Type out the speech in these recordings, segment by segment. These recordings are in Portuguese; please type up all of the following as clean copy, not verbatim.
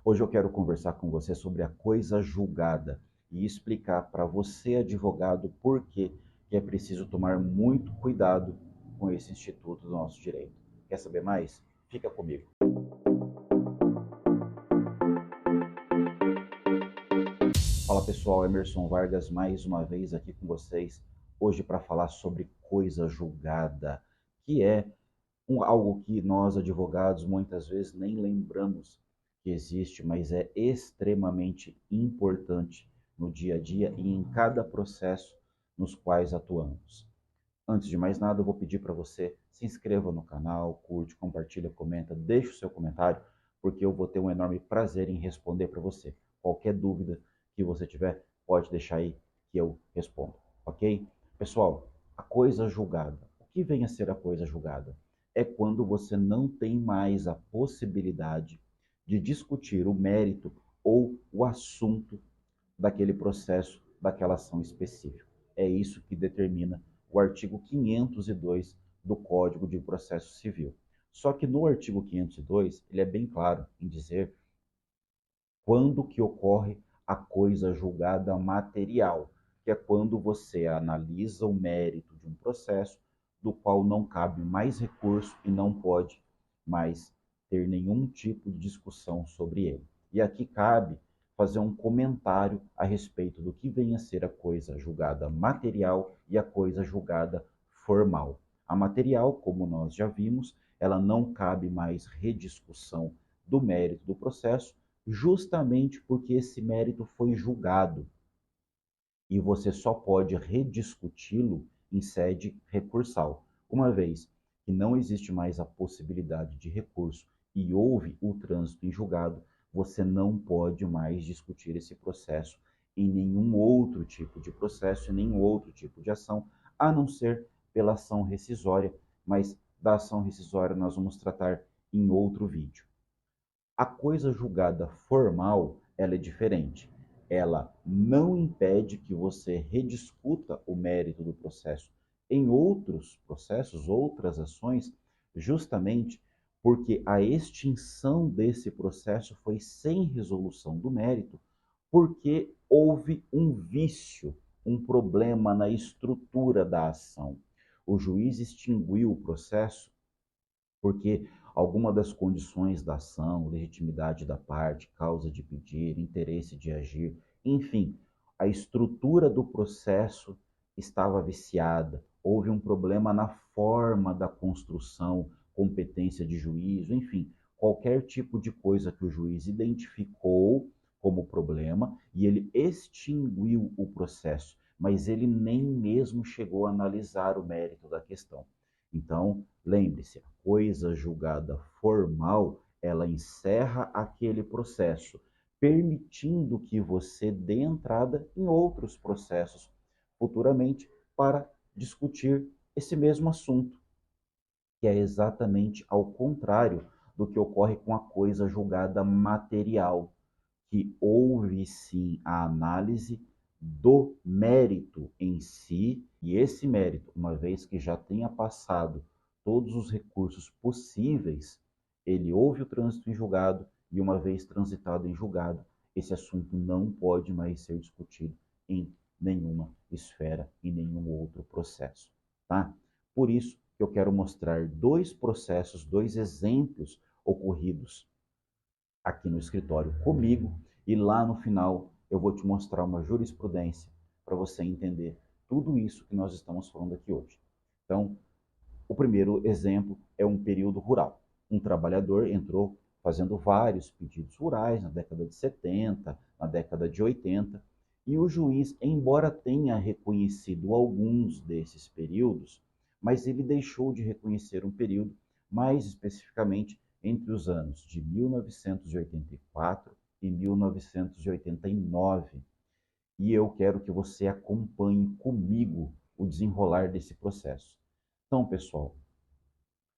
Hoje eu quero conversar com você sobre a coisa julgada e explicar para você, advogado, por que é preciso tomar muito cuidado com esse instituto do nosso direito. Quer saber mais? Fica comigo. Fala pessoal, Emerson Vargas mais uma vez aqui com vocês, hoje para falar sobre coisa julgada, que é algo que nós advogados muitas vezes nem lembramos que existe, mas é extremamente importante no dia a dia e em cada processo nos quais atuamos. Antes de mais nada, eu vou pedir para você se inscreva no canal, curte, compartilha, comenta, deixe o seu comentário, porque eu vou ter um enorme prazer em responder para você. Qualquer dúvida que você tiver, pode deixar aí que eu respondo, ok? Pessoal, a coisa julgada. O que vem a ser a coisa julgada? É quando você não tem mais a possibilidade de discutir o mérito ou o assunto daquele processo, daquela ação específica. É isso que determina o artigo 502 do Código de Processo Civil. Só que no artigo 502, ele é bem claro em dizer quando que ocorre a coisa julgada material, que é quando você analisa o mérito de um processo do qual não cabe mais recurso e não pode mais ter nenhum tipo de discussão sobre ele. E aqui cabe fazer um comentário a respeito do que vem a ser a coisa julgada material e a coisa julgada formal. A material, como nós já vimos, ela não cabe mais rediscussão do mérito do processo, justamente porque esse mérito foi julgado e você só pode rediscuti-lo em sede recursal. Uma vez que não existe mais a possibilidade de recurso e houve o trânsito em julgado, você não pode mais discutir esse processo em nenhum outro tipo de processo, em nenhum outro tipo de ação, a não ser pela ação rescisória, mas da ação rescisória nós vamos tratar em outro vídeo. A coisa julgada formal, ela é diferente. Ela não impede que você rediscuta o mérito do processo em outros processos, outras ações, justamente porque a extinção desse processo foi sem resolução do mérito, porque houve um vício, um problema na estrutura da ação. O juiz extinguiu o processo porque alguma das condições da ação, legitimidade da parte, causa de pedir, interesse de agir, enfim, a estrutura do processo estava viciada, houve um problema na forma da construção, competência de juízo, enfim, qualquer tipo de coisa que o juiz identificou como problema e ele extinguiu o processo, mas ele nem mesmo chegou a analisar o mérito da questão. Então, lembre-se, a coisa julgada formal, ela encerra aquele processo, permitindo que você dê entrada em outros processos futuramente para discutir esse mesmo assunto, que é exatamente ao contrário do que ocorre com a coisa julgada material, que houve sim a análise do mérito em si, e esse mérito, uma vez que já tenha passado todos os recursos possíveis, ele houve o trânsito em julgado, e uma vez transitado em julgado, esse assunto não pode mais ser discutido em nenhuma esfera, em nenhum outro processo, tá? Por isso que eu quero mostrar dois processos, dois exemplos ocorridos aqui no escritório comigo e lá no final eu vou te mostrar uma jurisprudência para você entender tudo isso que nós estamos falando aqui hoje. Então, o primeiro exemplo é um período rural. Um trabalhador entrou fazendo vários pedidos rurais na década de 70, na década de 80, e o juiz, embora tenha reconhecido alguns desses períodos, mas ele deixou de reconhecer um período, mais especificamente entre os anos de 1984 e 1989. E eu quero que você acompanhe comigo o desenrolar desse processo. Então, pessoal,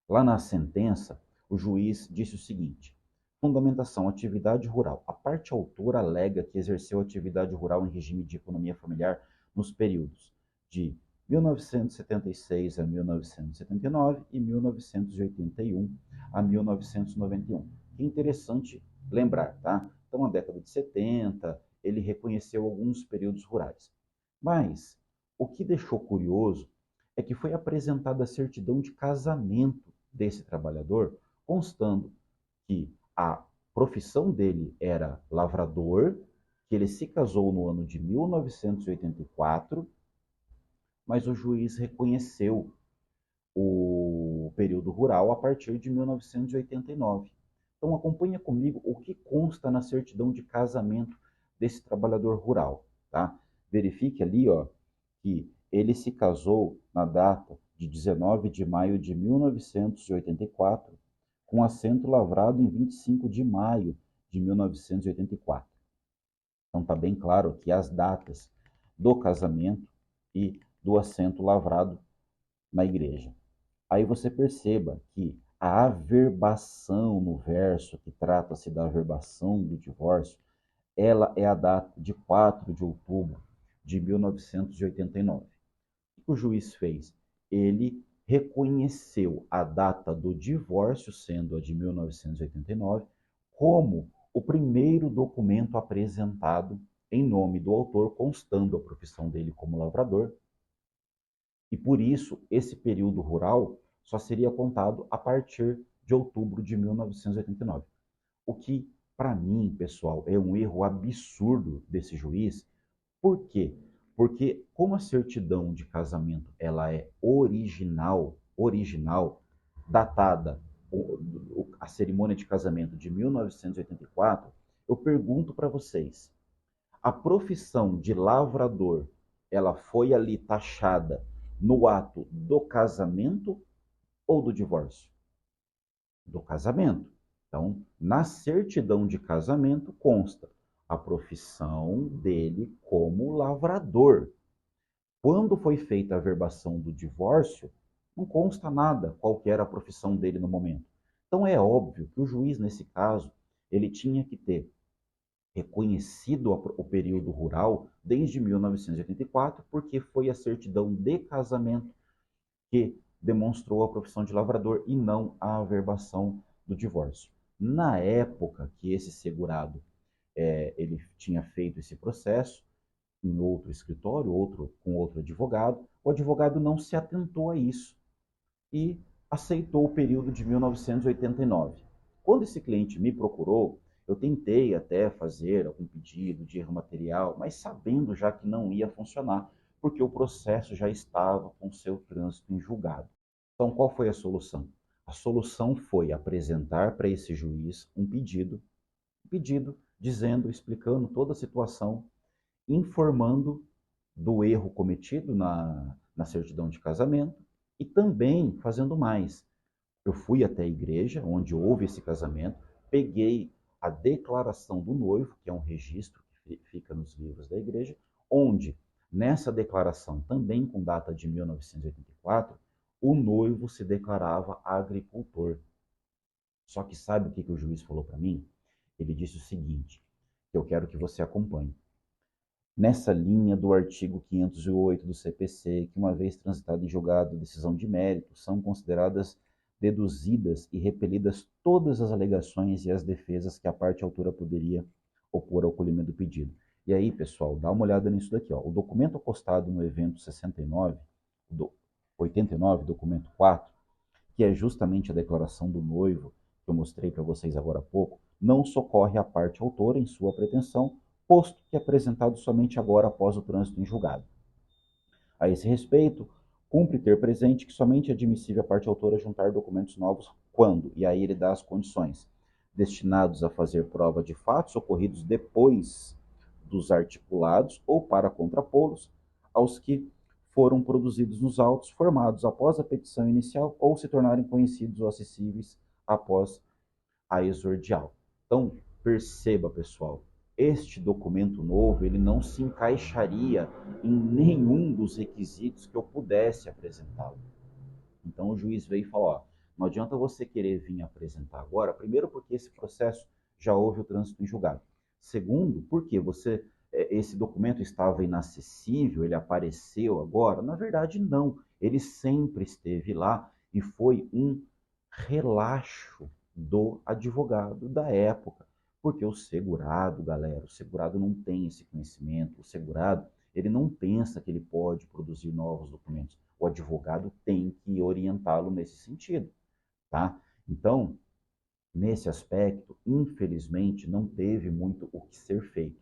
lá na sentença, o juiz disse o seguinte: fundamentação, atividade rural. A parte autora alega que exerceu atividade rural em regime de economia familiar nos períodos de 1976 a 1979 e 1981 a 1991. que é interessante lembrar, tá? Então, na década de 70, ele reconheceu alguns períodos rurais. Mas o que deixou curioso é que foi apresentada a certidão de casamento desse trabalhador, constando que a profissão dele era lavrador, que ele se casou no ano de 1984, mas o juiz reconheceu o período rural a partir de 1989. Então acompanha comigo o que consta na certidão de casamento desse trabalhador rural, tá? Verifique ali, ó, que ele se casou na data de 19 de maio de 1984, com assento lavrado em 25 de maio de 1984. Então está bem claro que as datas do casamento e do assento lavrado na igreja. Aí você perceba que a averbação no verso, que trata-se da averbação do divórcio, ela é a data de 4 de outubro de 1989. O que o juiz fez? Ele reconheceu a data do divórcio, sendo a de 1989, como o primeiro documento apresentado em nome do autor, constando a profissão dele como lavrador, e por isso esse período rural só seria contado a partir de outubro de 1989. O que, para mim, pessoal, é um erro absurdo desse juiz. Por quê? Porque como a certidão de casamento ela é original, datada a cerimônia de casamento de 1984, eu pergunto para vocês, a profissão de lavrador, ela foi ali taxada no ato do casamento ou do divórcio? Do casamento. Então, na certidão de casamento consta a profissão dele como lavrador. Quando foi feita a verbação do divórcio, não consta nada qual era a profissão dele no momento. Então é óbvio que o juiz, nesse caso, ele tinha que ter reconhecido o período rural desde 1984, porque foi a certidão de casamento que demonstrou a profissão de lavrador e não a averbação do divórcio. Na época que esse segurado ele tinha feito esse processo em outro escritório, com outro advogado, o advogado não se atentou a isso e aceitou o período de 1989. Quando esse cliente me procurou, eu tentei até fazer algum pedido de erro material, mas sabendo já que não ia funcionar, porque o processo já estava com seu trânsito em julgado. Então, qual foi a solução? A solução foi apresentar para esse juiz um pedido dizendo, explicando toda a situação, informando do erro cometido na certidão de casamento e também fazendo mais. Eu fui até a igreja onde houve esse casamento, peguei a declaração do noivo, que é um registro que fica nos livros da igreja, onde nessa declaração, também com data de 1984, o noivo se declarava agricultor. Só que sabe o que o juiz falou para mim? Ele disse o seguinte, que eu quero que você acompanhe. Nessa linha do artigo 508 do CPC, que uma vez transitada em julgado decisão de mérito, são consideradas deduzidas e repelidas todas as alegações e as defesas que a parte autora poderia opor ao acolhimento do pedido. E aí, pessoal, dá uma olhada nisso daqui, ó. O documento acostado no evento 69, 89, documento 4, que é justamente a declaração do noivo, que eu mostrei para vocês agora há pouco, não socorre a parte autora em sua pretensão, posto que é apresentado somente agora após o trânsito em julgado. A esse respeito, cumpre ter presente que somente é admissível a parte autora juntar documentos novos quando, e aí ele dá as condições, destinados a fazer prova de fatos ocorridos depois dos articulados ou para contrapô-los aos que foram produzidos nos autos formados após a petição inicial ou se tornarem conhecidos ou acessíveis após a exordial. Então, perceba, pessoal, este documento novo, ele não se encaixaria em nenhum dos requisitos que eu pudesse apresentá-lo. Então, o juiz veio e falou, ó, não adianta você querer vir apresentar agora, primeiro porque esse processo já houve o trânsito em julgado. Segundo, porque esse documento estava inacessível, ele apareceu agora? Na verdade, não. Ele sempre esteve lá e foi um relaxo do advogado da época. Porque o segurado, galera, o segurado não tem esse conhecimento, o segurado, ele não pensa que ele pode produzir novos documentos. O advogado tem que orientá-lo nesse sentido, tá? Então, nesse aspecto, infelizmente, não teve muito o que ser feito.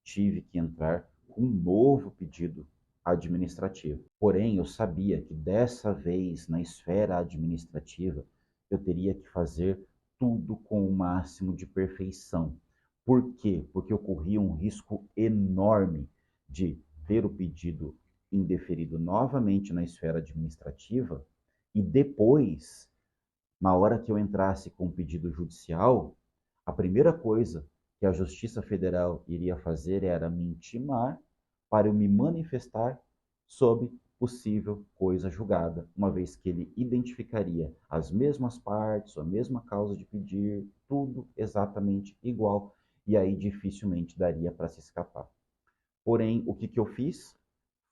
Tive que entrar com um novo pedido administrativo. Porém, eu sabia que dessa vez, na esfera administrativa, eu teria que fazer tudo com o máximo de perfeição. Por quê? Porque ocorria um risco enorme de ter o pedido indeferido novamente na esfera administrativa e depois, na hora que eu entrasse com o pedido judicial, a primeira coisa que a Justiça Federal iria fazer era me intimar para eu me manifestar sobre possível coisa julgada, uma vez que ele identificaria as mesmas partes, a mesma causa de pedir, tudo exatamente igual, e aí dificilmente daria para se escapar. Porém, o que eu fiz?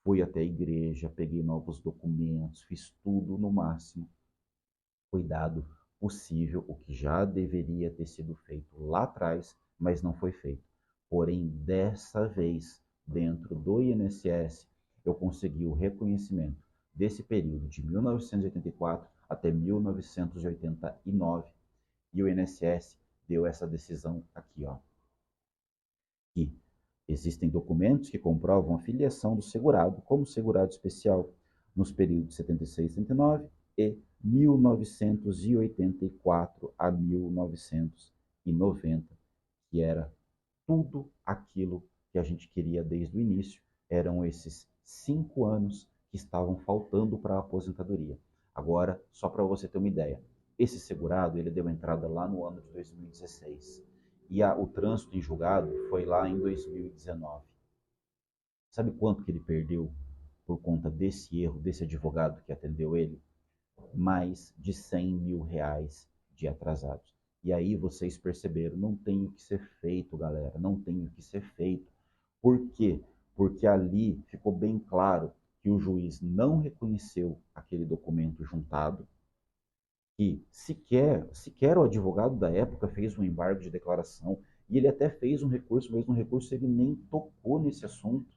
Fui até a igreja, peguei novos documentos, fiz tudo no máximo cuidado possível, o que já deveria ter sido feito lá atrás, mas não foi feito. Porém, dessa vez, dentro do INSS, eu consegui o reconhecimento desse período de 1984 até 1989, e o INSS deu essa decisão aqui, ó, que existem documentos que comprovam a filiação do segurado como segurado especial nos períodos de 76 e 79 e 1984 a 1990, que era tudo aquilo que a gente queria desde o início. Eram esses 5 anos que estavam faltando para a aposentadoria. Agora, só para você ter uma ideia, esse segurado ele deu entrada lá no ano de 2016 e o trânsito em julgado foi lá em 2019. Sabe quanto que ele perdeu por conta desse erro, desse advogado que atendeu ele? Mais de 100 mil reais de atrasados. E aí vocês perceberam, não tem o que ser feito, galera, não tem o que ser feito. Por quê? Porque ali ficou bem claro que o juiz não reconheceu aquele documento juntado, que sequer o advogado da época fez um embargo de declaração, e ele até fez um recurso, mas no recurso ele nem tocou nesse assunto,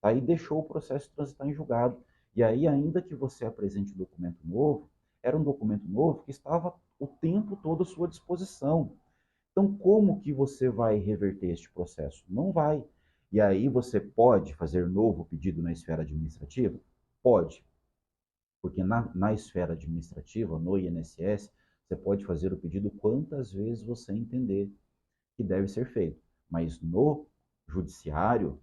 aí deixou o processo transitar em julgado. E aí, ainda que você apresente um documento novo, era um documento novo que estava o tempo todo à sua disposição. Então, como que você vai reverter este processo? Não vai. E aí você pode fazer novo pedido na esfera administrativa? Pode, porque na esfera administrativa, no INSS, você pode fazer o pedido quantas vezes você entender que deve ser feito. Mas no judiciário,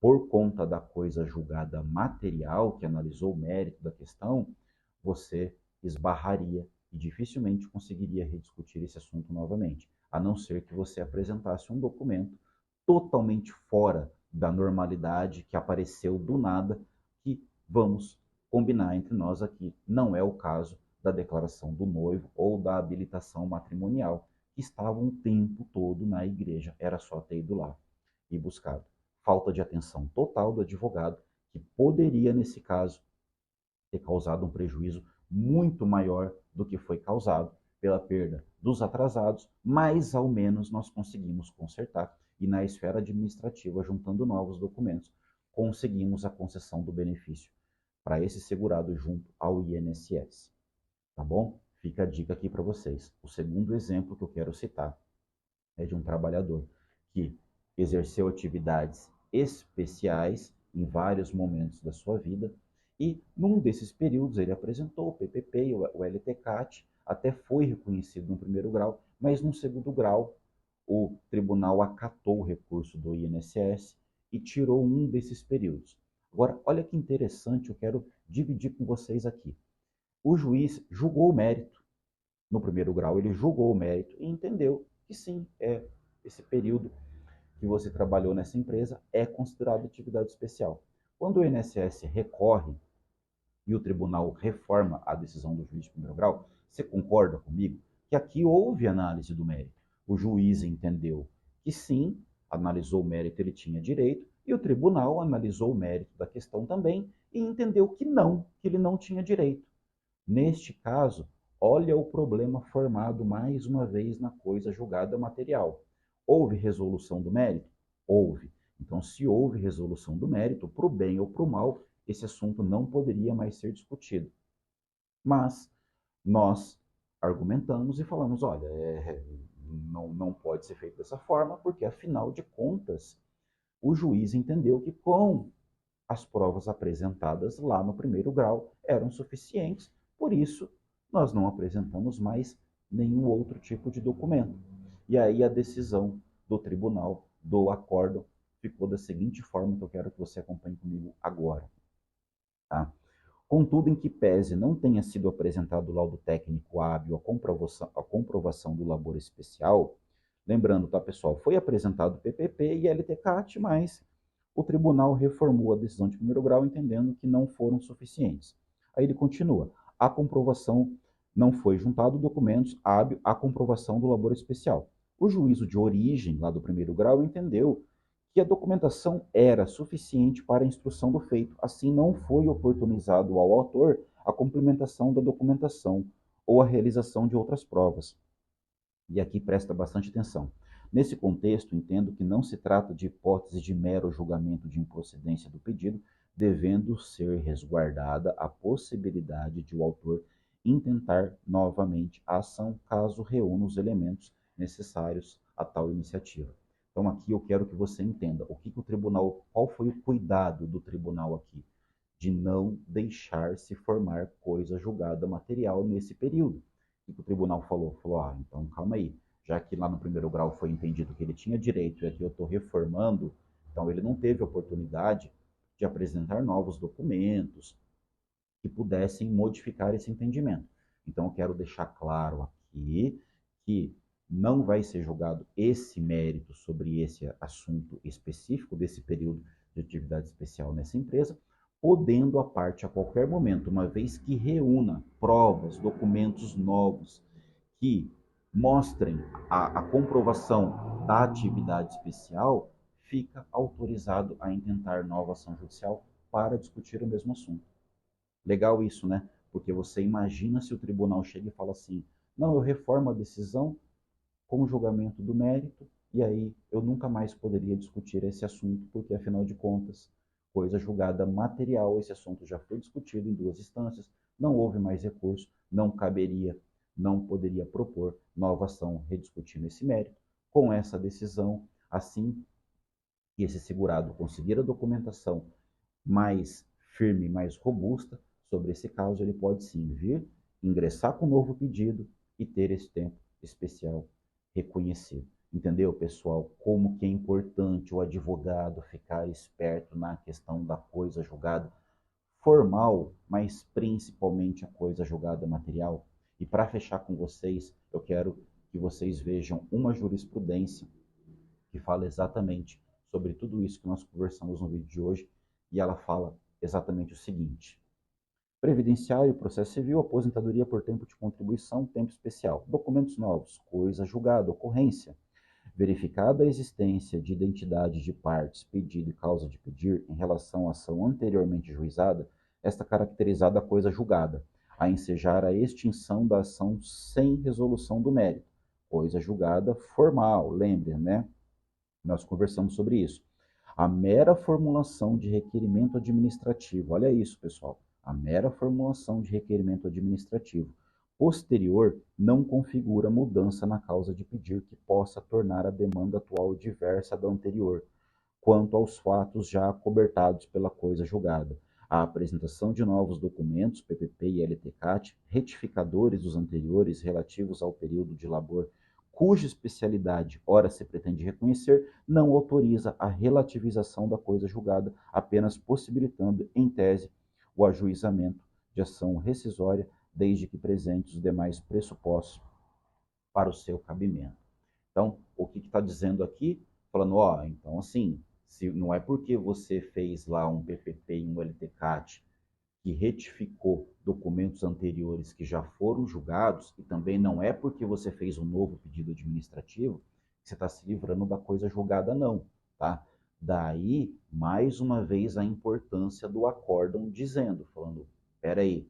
por conta da coisa julgada material, que analisou o mérito da questão, você esbarraria e dificilmente conseguiria rediscutir esse assunto novamente, a não ser que você apresentasse um documento totalmente fora da normalidade, que apareceu do nada, que vamos combinar entre nós aqui, não é o caso da declaração do noivo ou da habilitação matrimonial, que estavam o tempo todo na igreja, era só ter ido lá e buscado. Falta de atenção total do advogado, que poderia, nesse caso, ter causado um prejuízo muito maior do que foi causado pela perda dos atrasados, mas ao menos nós conseguimos consertar. E na esfera administrativa, juntando novos documentos, conseguimos a concessão do benefício para esse segurado junto ao INSS. Tá bom? Fica a dica aqui para vocês. O segundo exemplo que eu quero citar é de um trabalhador que exerceu atividades especiais em vários momentos da sua vida, e num desses períodos ele apresentou o PPP e o LTCAT, até foi reconhecido no primeiro grau, mas no segundo grau o tribunal acatou o recurso do INSS e tirou um desses períodos. Agora, olha que interessante, eu quero dividir com vocês aqui. O juiz julgou o mérito. No primeiro grau, ele julgou o mérito e entendeu que sim, esse período que você trabalhou nessa empresa é considerado atividade especial. Quando o INSS recorre e o tribunal reforma a decisão do juiz de primeiro grau, você concorda comigo que aqui houve análise do mérito? O juiz entendeu que sim, analisou o mérito, ele tinha direito, e o tribunal analisou o mérito da questão também e entendeu que não, que ele não tinha direito. Neste caso, Olha o problema formado mais uma vez na coisa julgada material. Houve resolução do mérito? Houve. Então, se houve resolução do mérito, para o bem ou para o mal, esse assunto não poderia mais ser discutido. Mas nós argumentamos e falamos, olha, não pode ser feito dessa forma, porque afinal de contas, o juiz entendeu que com as provas apresentadas lá no primeiro grau eram suficientes, por isso nós não apresentamos mais nenhum outro tipo de documento. E aí a decisão do tribunal, do acórdão, ficou da seguinte forma, que eu quero que você acompanhe comigo agora. Tá? Contudo, em que pese não tenha sido apresentado o laudo técnico hábil a comprovação do labor especial, lembrando, tá, pessoal, foi apresentado o PPP e LTCAT, mas o tribunal reformou a decisão de primeiro grau, entendendo que não foram suficientes. Aí ele continua, a comprovação não foi juntado documentos hábil à comprovação do labor especial. O juízo de origem, lá do primeiro grau, entendeu que a documentação era suficiente para a instrução do feito, assim não foi oportunizado ao autor a complementação da documentação ou a realização de outras provas. E aqui presta bastante atenção. Nesse contexto, entendo que não se trata de hipótese de mero julgamento de improcedência do pedido, devendo ser resguardada a possibilidade de o autor intentar novamente a ação, caso reúna os elementos necessários a tal iniciativa. Então aqui eu quero que você entenda o tribunal, qual foi o cuidado do tribunal aqui, de não deixar se formar coisa julgada material nesse período. O tribunal falou? Falou, então calma aí, já que lá no primeiro grau foi entendido que ele tinha direito e aqui eu estou reformando, então ele não teve oportunidade de apresentar novos documentos que pudessem modificar esse entendimento. Então eu quero deixar claro aqui que não vai ser julgado esse mérito sobre esse assunto específico desse período de atividade especial nessa empresa, podendo a parte a qualquer momento, uma vez que reúna provas, documentos novos que mostrem a comprovação da atividade especial, fica autorizado a intentar nova ação judicial para discutir o mesmo assunto. Legal isso, né? Porque você imagina se o tribunal chega e fala assim, não, eu reformo a decisão com o julgamento do mérito, e aí eu nunca mais poderia discutir esse assunto, porque afinal de contas, coisa julgada material, esse assunto já foi discutido em duas instâncias, não houve mais recurso, não caberia, não poderia propor nova ação rediscutindo esse mérito. Com essa decisão, assim que esse segurado conseguir a documentação mais firme, mais robusta sobre esse caso, ele pode sim vir, ingressar com um novo pedido e ter esse tempo especial reconhecido. Entendeu, pessoal? Como que é importante o advogado ficar esperto na questão da coisa julgada formal, mas principalmente a coisa julgada material. E para fechar com vocês, eu quero que vocês vejam uma jurisprudência que fala exatamente sobre tudo isso que nós conversamos no vídeo de hoje, e ela fala exatamente o seguinte: previdenciário, processo civil, aposentadoria por tempo de contribuição, tempo especial, documentos novos, coisa julgada, ocorrência, verificada a existência de identidade de partes, pedido e causa de pedir em relação à ação anteriormente juizada, esta caracterizada coisa julgada, a ensejar a extinção da ação sem resolução do mérito, coisa julgada formal, lembre, né? Nós conversamos sobre isso. A mera formulação de requerimento administrativo, olha isso, pessoal, a mera formulação de requerimento administrativo posterior não configura mudança na causa de pedir que possa tornar a demanda atual diversa da anterior, quanto aos fatos já acobertados pela coisa julgada. A apresentação de novos documentos, PPP e LTCAT, retificadores dos anteriores relativos ao período de labor cuja especialidade ora se pretende reconhecer, não autoriza a relativização da coisa julgada, apenas possibilitando, em tese, o ajuizamento de ação rescisória, desde que presentes os demais pressupostos para o seu cabimento. Então, o que está dizendo aqui? Falando, então assim, se não é porque você fez lá um PPP e um LTCAT que retificou documentos anteriores que já foram julgados, e também não é porque você fez um novo pedido administrativo que você está se livrando da coisa julgada, não, tá? Daí, mais uma vez, a importância do acórdão dizendo, falando, peraí,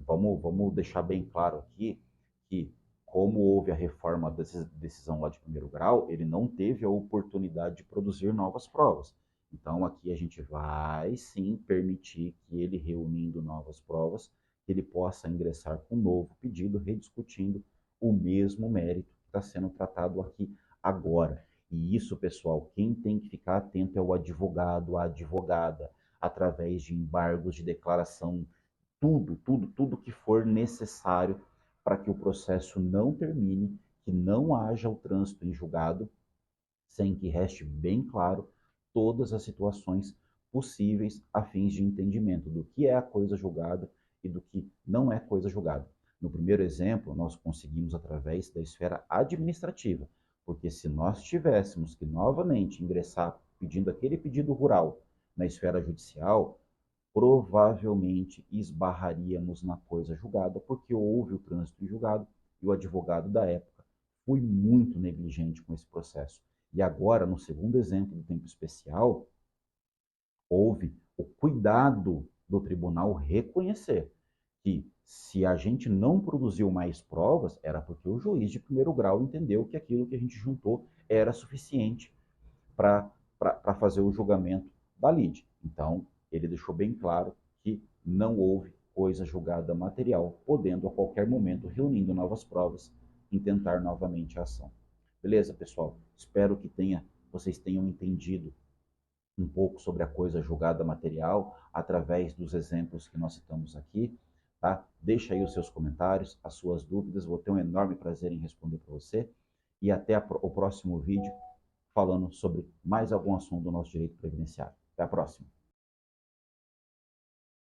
Vamos deixar bem claro aqui que, como houve a reforma da decisão lá de primeiro grau, ele não teve a oportunidade de produzir novas provas. Então, aqui a gente vai sim permitir que ele, reunindo novas provas, ele possa ingressar com um novo pedido, rediscutindo o mesmo mérito que está sendo tratado aqui agora. E isso, pessoal, quem tem que ficar atento é o advogado, a advogada, através de embargos de declaração, tudo que for necessário para que o processo não termine, que não haja o trânsito em julgado, sem que reste bem claro todas as situações possíveis a fins de entendimento do que é a coisa julgada e do que não é coisa julgada. No primeiro exemplo, nós conseguimos através da esfera administrativa, porque se nós tivéssemos que novamente ingressar pedindo aquele pedido rural na esfera judicial, provavelmente esbarraríamos na coisa julgada, porque houve o trânsito em julgado e o advogado da época foi muito negligente com esse processo. E agora, no segundo exemplo do tempo especial, houve o cuidado do tribunal reconhecer que, se a gente não produziu mais provas, era porque o juiz de primeiro grau entendeu que aquilo que a gente juntou era suficiente para fazer o julgamento da lide. Então, ele deixou bem claro que não houve coisa julgada material, podendo a qualquer momento, reunindo novas provas, intentar novamente a ação. Beleza, pessoal? Espero que vocês tenham entendido um pouco sobre a coisa julgada material através dos exemplos que nós citamos aqui. Tá? Deixa aí os seus comentários, as suas dúvidas, vou ter um enorme prazer em responder para você. E até o próximo vídeo, falando sobre mais algum assunto do nosso direito previdenciário. Até a próxima.